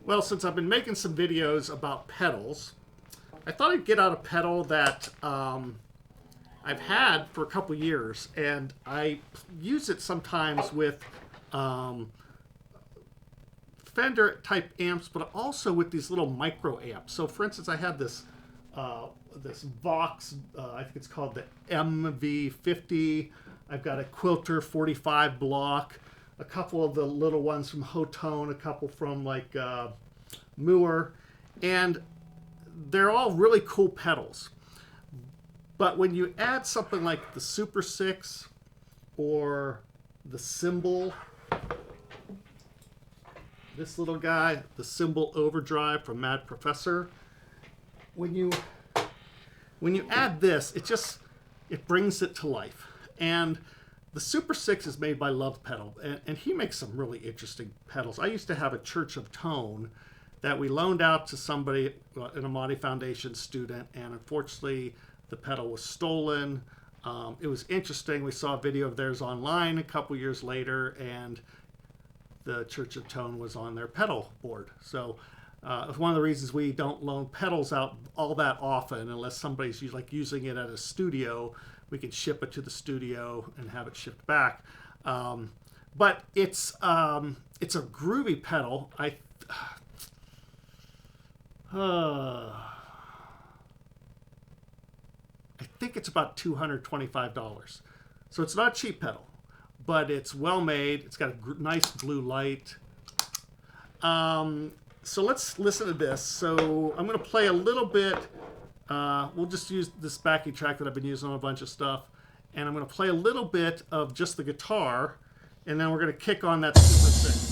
Well, since I've been making some videos about pedals, I thought I'd get out a pedal that I've had for a couple years, and I use it sometimes with Fender type amps, but also with these little micro amps. So, for instance, I had this this Vox, I think it's called the MV50. I've got a Quilter 45 block, a couple of the little ones from Hotone, a couple from like Mooer, and they're all really cool pedals. But when you add something like the Super 6 or the Cymbal, this little guy, the Cymbal Overdrive from Mad Professor, when you add this, it brings it to life. And the Super 6 is made by Love Pedal, and he makes some really interesting pedals. I used to have a Church of Tone that we loaned out to somebody, an Amati Foundation student, and unfortunately the pedal was stolen. It was interesting. We saw a video of theirs online a couple years later, and the Church of Tone was on their pedal board. So it's one of the reasons we don't loan pedals out all that often unless somebody's using it at a studio. We can ship it to the studio and have it shipped back. But it's a groovy pedal. I think it's about $225. So it's not a cheap pedal, but it's well made. It's got a nice blue light. So let's listen to this. So I'm going to play a little bit. We'll just use this backing track that I've been using on a bunch of stuff. And I'm going to play a little bit of just the guitar. And then we're going to kick on that Super 6.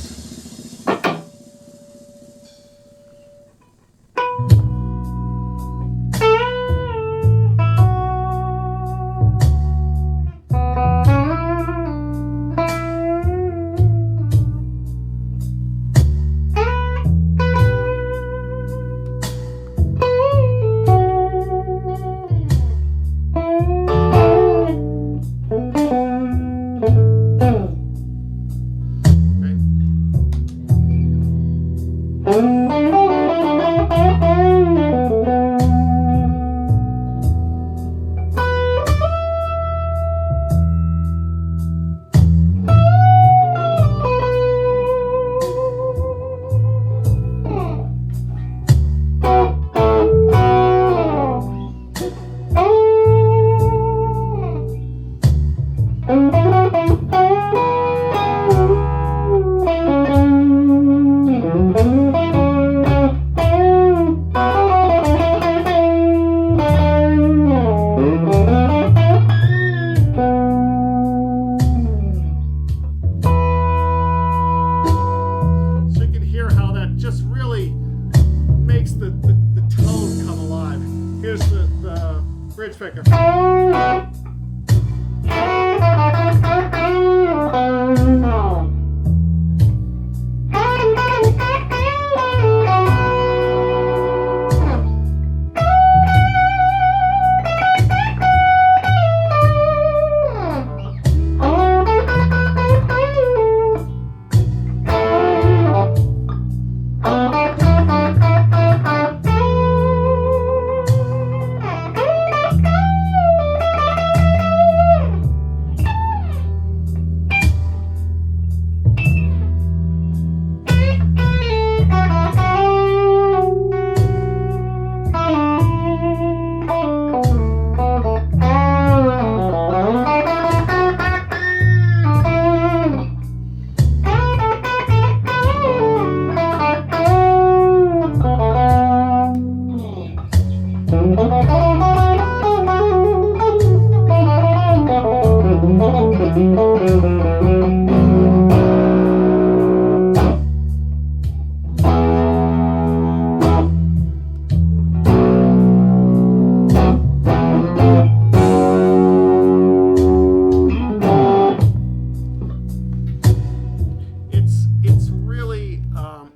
Bridge picker.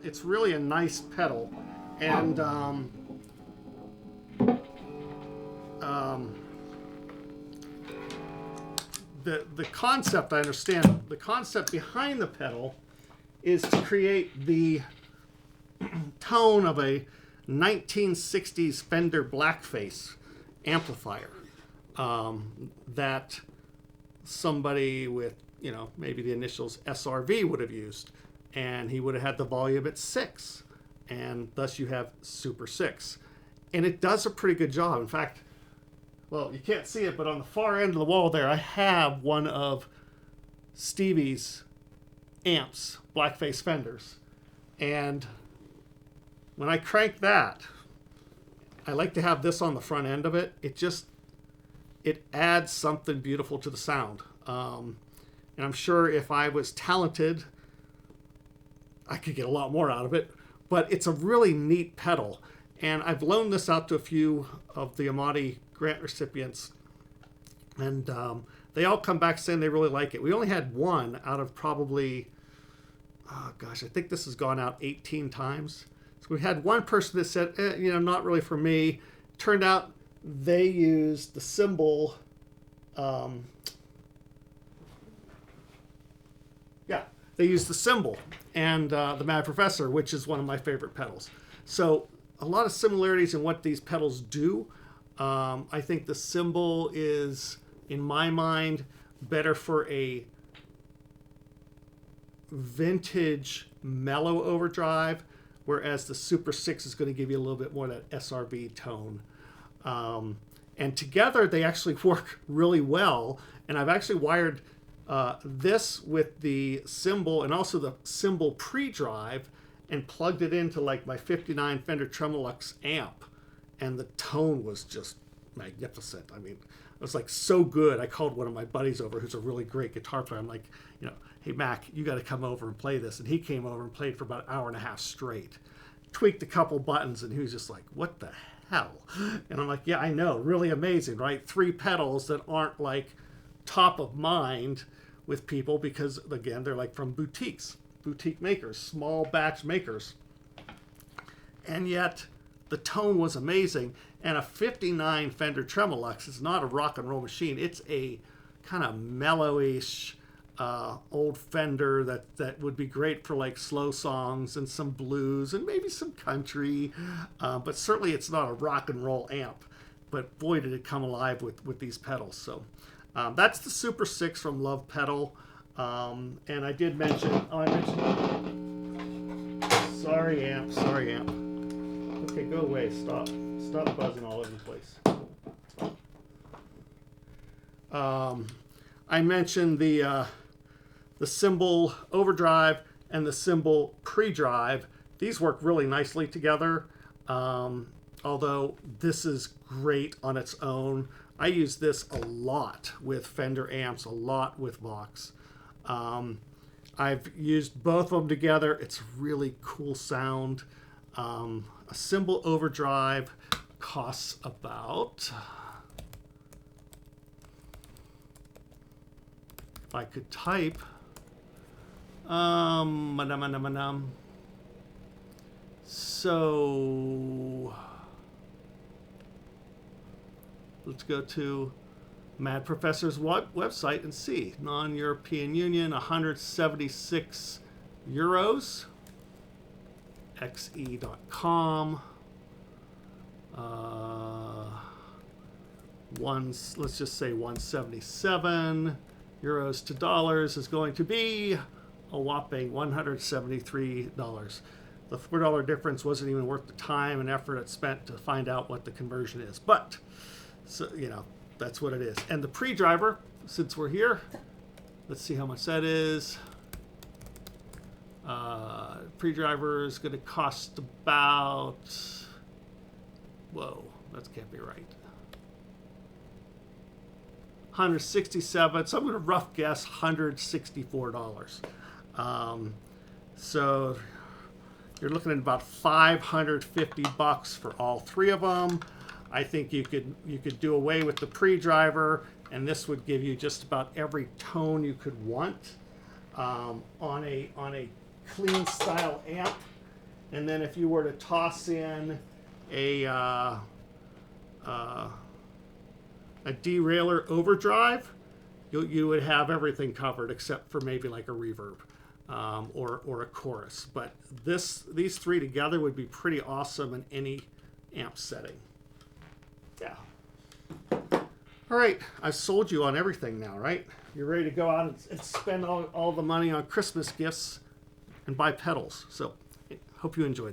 It's really a nice pedal, and the concept, I understand, the concept behind the pedal is to create the tone of a 1960s Fender Blackface amplifier that somebody with, you know, maybe the initials SRV would have used. And he would have had the volume at 6. And thus you have Super 6. And it does a pretty good job. In fact, well, you can't see it, but on the far end of the wall there, I have one of Stevie's amps, Blackface Fenders. And when I crank that, I like to have this on the front end of it. It adds something beautiful to the sound. And I'm sure if I was talented, I could get a lot more out of it. But it's a really neat pedal. And I've loaned this out to a few of the Amati grant recipients. And they all come back saying they really like it. We only had one out of probably, oh gosh, I think this has gone out 18 times. So we had one person that said, you know, not really for me. Turned out they used the cymbal. They used the cymbal and the Mad Professor, which is one of my favorite pedals. So a lot of similarities in what these pedals do. I think the cymbal is, in my mind, better for a vintage mellow overdrive, whereas the Super 6 is going to give you a little bit more of that SRV tone. And together they actually work really well. And I've actually wired this with the cymbal and also the cymbal pre-drive and plugged it into like my 59 Fender Tremolux amp. And the tone was just magnificent. I mean, it was like so good. I called one of my buddies over who's a really great guitar player. I'm like, you know, hey, Mac, you got to come over and play this. And he came over and played for about an hour and a half straight. Tweaked a couple buttons and he was just like, what the hell? And I'm like, yeah, I know. Really amazing, right? 3 pedals that aren't like top of mind with people because, again, they're like from boutique makers, small batch makers. And yet the tone was amazing. And a 59 Fender Tremolux is not a rock and roll machine. It's a kind of mellowish old Fender that would be great for like slow songs and some blues and maybe some country. But certainly it's not a rock and roll amp. But boy, did it come alive with these pedals. So that's the Super 6 from Love Pedal. And I did mention, sorry amp. Okay, go away, stop buzzing all over the place. I mentioned the cymbal overdrive and the cymbal pre-drive. These work really nicely together. Although this is great on its own. I use this a lot with Fender amps, a lot with Vox. I've used both of them together. It's a really cool sound. A cymbal overdrive costs about, if I could type, so let's go to Mad Professor's website and see. Non-European Union, 176 euros. xe.com. Let's just say 177 euros to dollars is going to be a whopping $173. The $4 difference wasn't even worth the time and effort it spent to find out what the conversion is. But, so, you know, that's what it is. And the pre-driver, since we're here, let's see how much that is. Pre-driver is going to cost about, whoa, that can't be right, 167. So I'm going to rough guess $164. So you're looking at about $550 for all 3 of them. I think you could do away with the pre-driver, and this would give you just about every tone you could want on a clean style amp. And then if you were to toss in a derailleur overdrive, you would have everything covered except for maybe like a reverb. or a chorus. But these three together would be pretty awesome in any amp setting. Yeah. All right, I've sold you on everything now, right? You're ready to go out and spend all the money on Christmas gifts and buy pedals. So hope you enjoyed